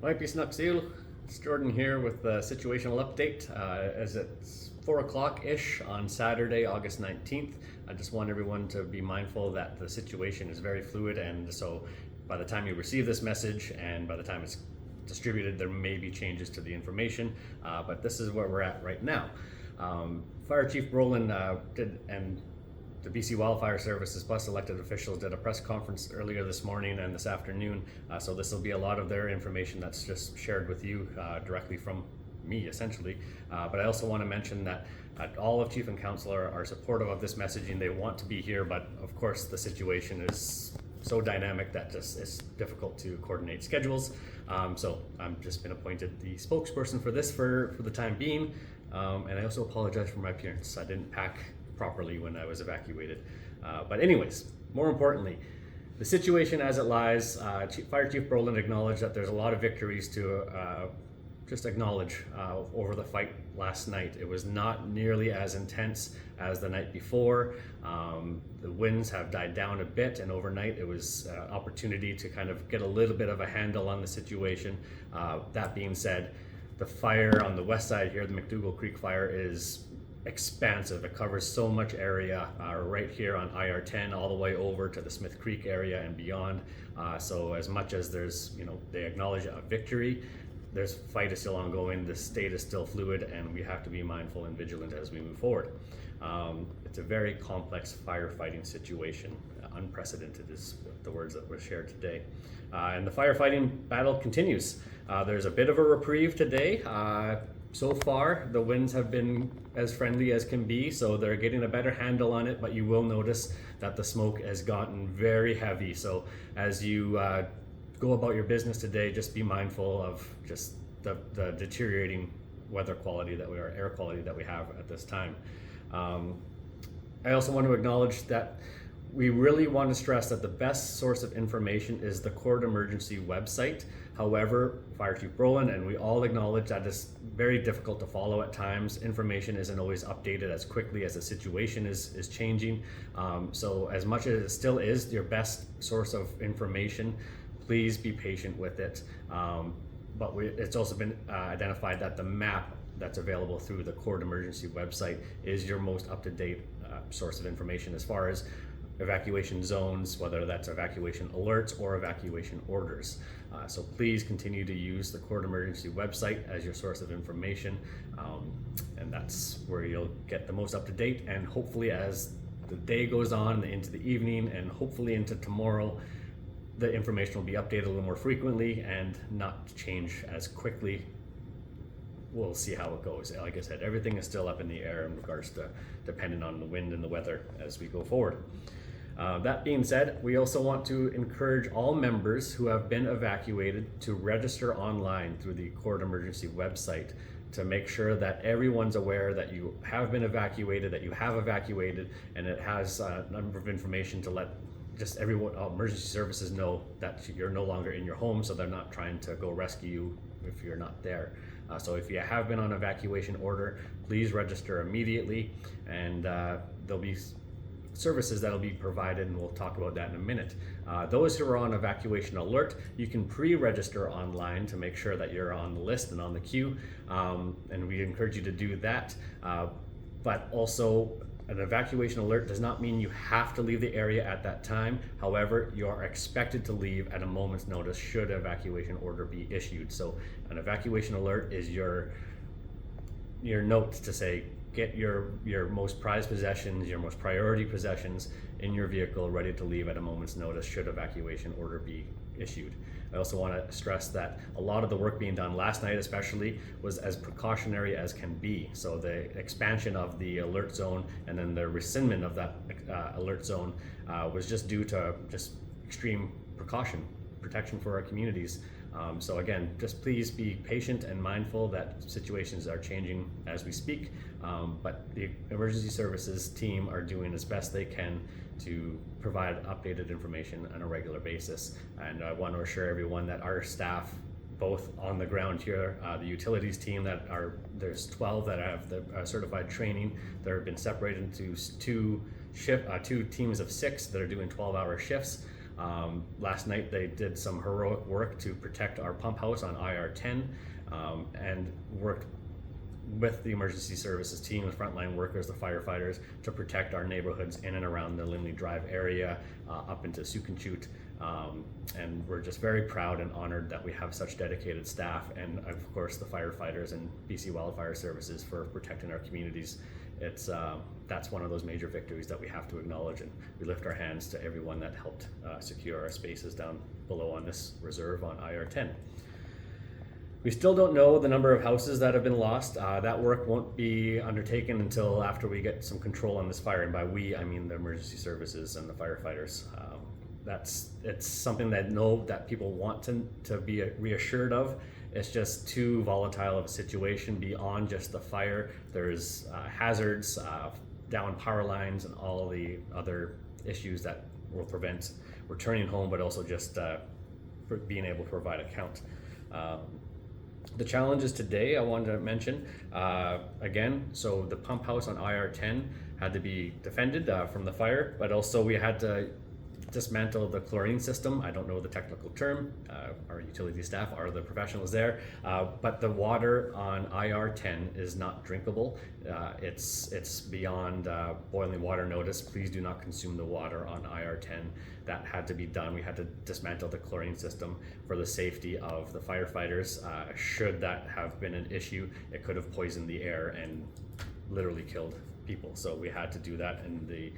Might Snuckseal. It's Jordan here with the situational update as it's 4 o'clock-ish on Saturday, August 19th. I just want everyone to be mindful that the situation is very fluid, and so by the time you receive this message and by the time it's distributed, there may be changes to the information, but this is where we're at right now. Fire Chief Brolin and the BC Wildfire Services plus elected officials did a press conference earlier this morning and this afternoon, so this will be a lot of their information that's just shared with you directly from me, essentially. But I also want to mention that all of Chief and Councillor are supportive of this messaging. They want to be here, but of course the situation is so dynamic that just it's difficult to coordinate schedules. So I've just been appointed the spokesperson for this for the time being, and I also apologize for my appearance. I didn't pack properly when I was evacuated. But anyways, more importantly, the situation as it lies, Fire Chief Brolin acknowledged that there's a lot of victories to just acknowledge over the fight last night. It was not nearly as intense as the night before. The winds have died down a bit, and overnight it was an opportunity to kind of get a little bit of a handle on the situation. That being said, the fire on the west side here, the McDougall Creek fire, is expansive. It covers so much area right here on IR10 all the way over to the Smith Creek area and beyond. So as much as there's, they acknowledge a victory, there's fight is still ongoing, the state is still fluid, and we have to be mindful and vigilant as we move forward. It's a very complex firefighting situation. Unprecedented is the words that were shared today. And the firefighting battle continues. There's a bit of a reprieve today. So far, the winds have been as friendly as can be, so they're getting a better handle on it, but you will notice that the smoke has gotten very heavy. So as you go about your business today, just be mindful of just the deteriorating weather quality air quality that we have at this time. I also want to acknowledge that we really want to stress that the best source of information is the Court Emergency website. However, Fire Chief Brolin and we all acknowledge that it's very difficult to follow at times. Information isn't always updated as quickly as the situation is changing. So as much as it still is your best source of information, please be patient with it. But it's also been identified that the map that's available through the Court Emergency website is your most up-to-date source of information as far as evacuation zones, whether that's evacuation alerts or evacuation orders. So please continue to use the Court Emergency website as your source of information, and that's where you'll get the most up-to-date. And hopefully as the day goes on into the evening and hopefully into tomorrow, the information will be updated a little more frequently and not change as quickly. We'll see how it goes. Like I said, everything is still up in the air in regards to depending on the wind and the weather as we go forward. That being said, we also want to encourage all members who have been evacuated to register online through the Court Emergency website to make sure that everyone's aware that you have been evacuated, that you have evacuated, and it has a number of information to let just everyone, emergency services know that you're no longer in your home, so they're not trying to go rescue you if you're not there. So if you have been on evacuation order, please register immediately, and there'll be services that'll be provided, and we'll talk about that in a minute. Those who are on evacuation alert, you can pre-register online to make sure that you're on the list and on the queue, and we encourage you to do that. But also, an evacuation alert does not mean you have to leave the area at that time. However, you are expected to leave at a moment's notice should an evacuation order be issued. So an evacuation alert is your note to say, get your most prized possessions, your most priority possessions in your vehicle ready to leave at a moment's notice should evacuation order be issued. I also want to stress that a lot of the work being done last night especially was as precautionary as can be. So the expansion of the alert zone and then the rescindment of that alert zone was just due to just extreme protection for our communities. So again, just please be patient and mindful that situations are changing as we speak, but the emergency services team are doing as best they can to provide updated information on a regular basis. And I want to assure everyone that our staff, both on the ground here, the utilities team there's 12 that have the certified training. They've been separated into two teams of 6 that are doing 12-hour shifts. Last night they did some heroic work to protect our pump house on IR10 and worked with the emergency services team, the frontline workers, the firefighters, to protect our neighborhoods in and around the Limley Drive area, up into Sukanchute. And we're just very proud and honored that we have such dedicated staff, and of course the firefighters and BC Wildfire Services for protecting our communities. That's one of those major victories that we have to acknowledge, and we lift our hands to everyone that helped secure our spaces down below on this reserve on IR10. We still don't know the number of houses that have been lost. That work won't be undertaken until after we get some control on this fire, and by we, I mean the emergency services and the firefighters. It's something that people want to be reassured of. It's just too volatile of a situation beyond just the fire. There's hazards, down power lines, and all the other issues that will prevent returning home, but also just for being able to provide account. The challenges today I wanted to mention, again, so the pump house on IR10 had to be defended from the fire, but also we had to dismantle the chlorine system. I don't know the technical term. Our utility staff are the professionals there, but the water on IR10 is not drinkable. It's beyond boiling water notice. Please do not consume the water on IR10. That had to be done. We had to dismantle the chlorine system for the safety of the firefighters. Should that have been an issue, it could have poisoned the air and literally killed people. So we had to do that, and the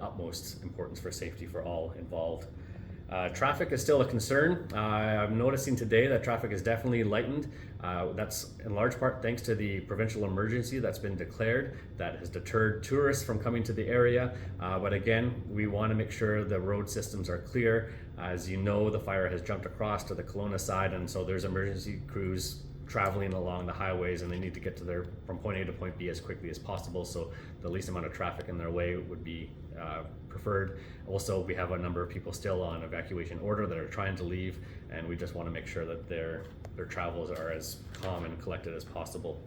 utmost importance for safety for all involved. Traffic is still a concern. I'm noticing today that traffic is definitely lightened. That's in large part thanks to the provincial emergency that's been declared that has deterred tourists from coming to the area. But again, we want to make sure the road systems are clear. As you know, the fire has jumped across to the Kelowna side, and so there's emergency crews traveling along the highways, and they need to get to from point A to point B as quickly as possible, so the least amount of traffic in their way would be preferred. Also, we have a number of people still on evacuation order that are trying to leave, and we just want to make sure that their travels are as calm and collected as possible.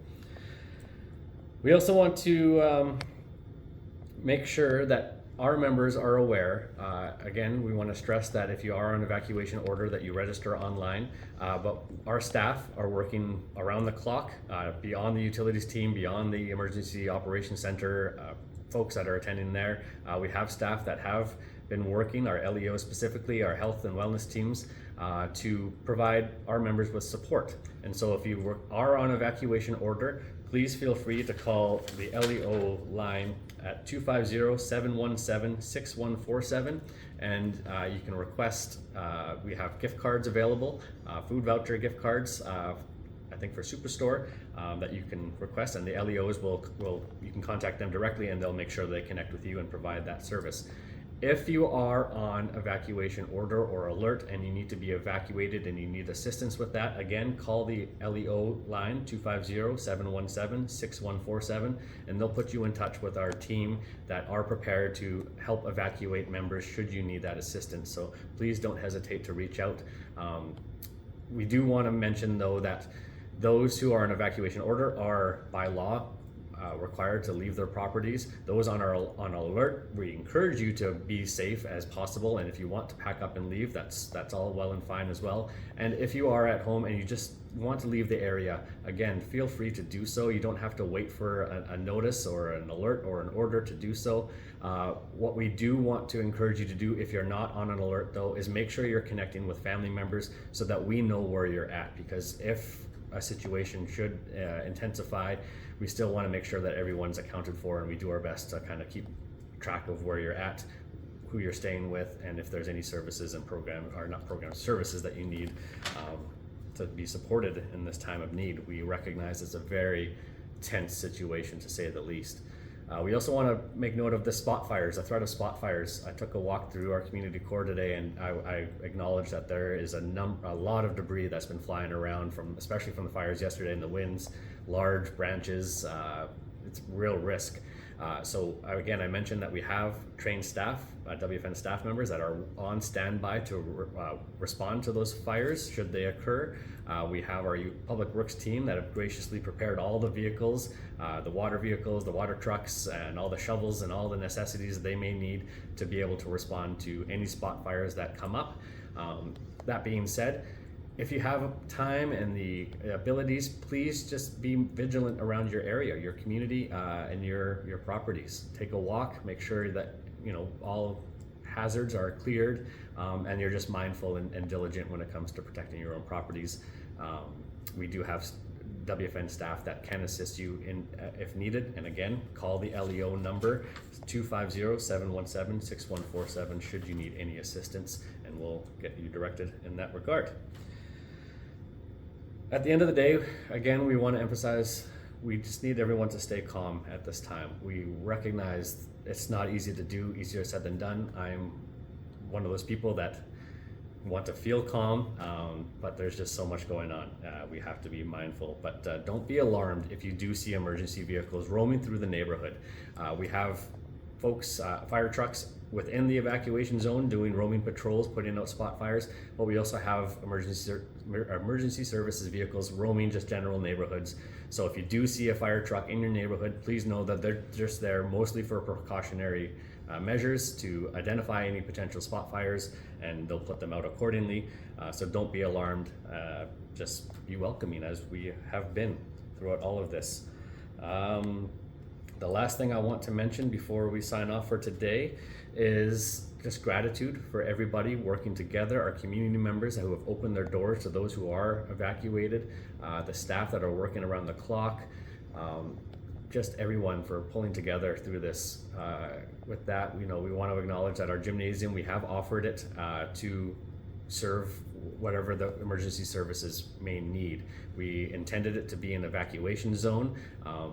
We also want to make sure that our members are aware. Again, we want to stress that if you are on evacuation order, that you register online, but our staff are working around the clock, beyond the utilities team, beyond the emergency operations center, folks that are attending there. We have staff that have been working, our LEOs specifically, our health and wellness teams, to provide our members with support. And so if you are on evacuation order, please feel free to call the LEO line at 250-717-6147, and you can request, we have gift cards available, food voucher gift cards, I think for Superstore, that you can request, and the LEOs you can contact them directly, and they'll make sure they connect with you and provide that service. If you are on evacuation order or alert and you need to be evacuated and you need assistance with that, again, call the LEO line 250-717-6147, and they'll put you in touch with our team that are prepared to help evacuate members should you need that assistance. So please don't hesitate to reach out. We do want to mention though that those who are on evacuation order are by law required to leave their properties. Those on alert, we encourage you to be safe as possible, and if you want to pack up and leave, that's all well and fine as well. And if you are at home and you just want to leave the area, again, feel free to do so. You don't have to wait for a notice or an alert or an order to do so. What we do want to encourage you to do if you're not on an alert though is make sure you're connecting with family members so that we know where you're at, because if a situation should intensify, we still want to make sure that everyone's accounted for, and we do our best to kind of keep track of where you're at, who you're staying with, and if there's any services and services that you need to be supported in this time of need. We recognize it's a very tense situation, to say the least. We also want to make note of the spot fires, the threat of spot fires. I took a walk through our community core today, and I acknowledge that there is a lot of debris that's been flying around, especially from the fires yesterday and the winds, large branches. It's real risk. So again, I mentioned that we have trained staff, WFN staff members that are on standby to respond to those fires should they occur. We have our public works team that have graciously prepared all the vehicles, the water vehicles, the water trucks, and all the shovels and all the necessities they may need to be able to respond to any spot fires that come up. That being said, if you have time and the abilities, please just be vigilant around your area, your community, and your properties. Take a walk, make sure that all hazards are cleared, and you're just mindful and diligent when it comes to protecting your own properties. We do have WFN staff that can assist you if needed, and again, call the LEO number 250-717-6147 should you need any assistance, and we'll get you directed in that regard. At the end of the day, again, we want to emphasize we just need everyone to stay calm at this time. We recognize it's not easy to do, easier said than done. I'm one of those people that want to feel calm, but there's just so much going on. We have to be mindful, but don't be alarmed if you do see emergency vehicles roaming through the neighborhood. We have folks, fire trucks within the evacuation zone doing roaming patrols, putting out spot fires, but we also have emergency services vehicles roaming just general neighborhoods. So if you do see a fire truck in your neighborhood, please know that they're just there mostly for precautionary measures to identify any potential spot fires, and they'll put them out accordingly. So don't be alarmed, just be welcoming as we have been throughout all of this. The last thing I want to mention before we sign off for today is just gratitude for everybody working together, our community members who have opened their doors to those who are evacuated, the staff that are working around the clock, just everyone for pulling together through this. With that, we want to acknowledge that our gymnasium, we have offered it to serve whatever the emergency services may need. We intended it to be an evacuation zone.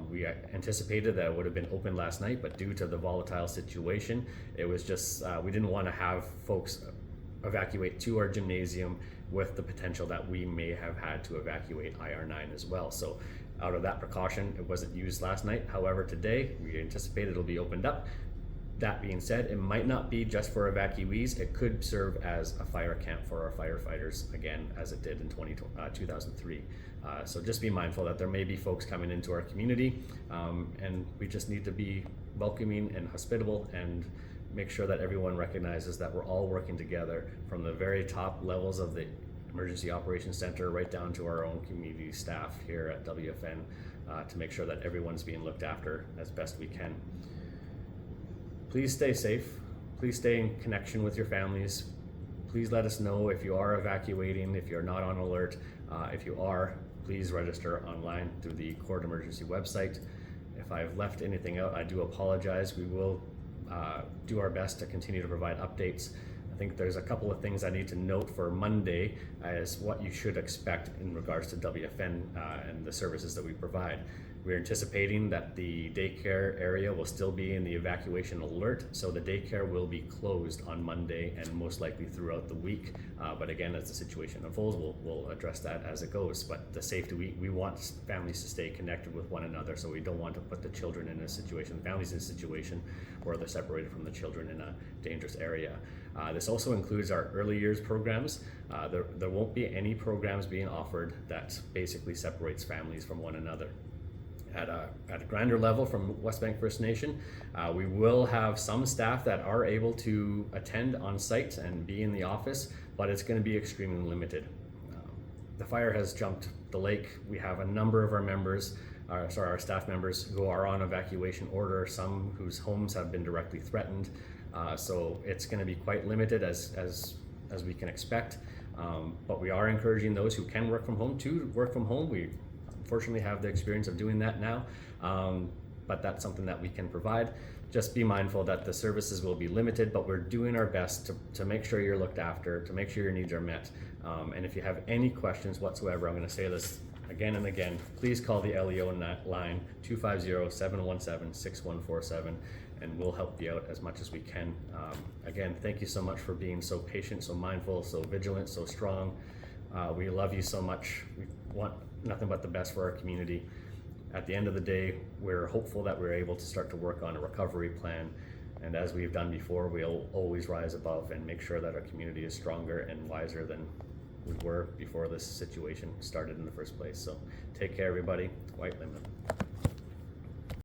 We anticipated that it would have been open last night, but due to the volatile situation, it was just, we didn't want to have folks evacuate to our gymnasium with the potential that we may have had to evacuate IR9 as well. So out of that precaution, it wasn't used last night. However, today we anticipate it'll be opened up. That being said, it might not be just for evacuees. It could serve as a fire camp for our firefighters, again, as it did in 2003. So just be mindful that there may be folks coming into our community, and we just need to be welcoming and hospitable and make sure that everyone recognizes that we're all working together from the very top levels of the Emergency Operations Center right down to our own community staff here at WFN to make sure that everyone's being looked after as best we can. Please stay safe. Please stay in connection with your families. Please let us know if you are evacuating, if you're not on alert. If you are, please register online through the Court Emergency website. If I've left anything out, I do apologize. We will do our best to continue to provide updates. I think there's a couple of things I need to note for Monday as what you should expect in regards to WFN and the services that we provide. We're anticipating that the daycare area will still be in the evacuation alert, so the daycare will be closed on Monday and most likely throughout the week. But again, as the situation unfolds, we'll address that as it goes. But the safety, we want families to stay connected with one another, so we don't want to put the children in a situation, families in a situation where they're separated from the children in a dangerous area. This also includes our early years programs. There won't be any programs being offered that basically separates families from one another. At a grander level from West Bank First Nation, we will have some staff that are able to attend on site and be in the office, but it's going to be extremely limited. The fire has jumped the lake. We have a number of our members, our staff members who are on evacuation order, some whose homes have been directly threatened. So it's going to be quite limited as we can expect. But we are encouraging those who can work from home to work from home. We unfortunately have the experience of doing that now, but that's something that we can provide. Just be mindful that the services will be limited, but we're doing our best to make sure you're looked after, to make sure your needs are met. And if you have any questions whatsoever, I'm going to say this again and again, please call the LEO line 250-717-6147, and we'll help you out as much as we can. Again, thank you so much for being so patient, so mindful, so vigilant, so strong. We love you so much. We want nothing but the best for our community. at the end of the day, we're hopeful that we're able to start to work on a recovery plan. And as we've done before, we'll always rise above and make sure that our community is stronger and wiser than we were before this situation started in the first place. So take care, everybody. White Limit.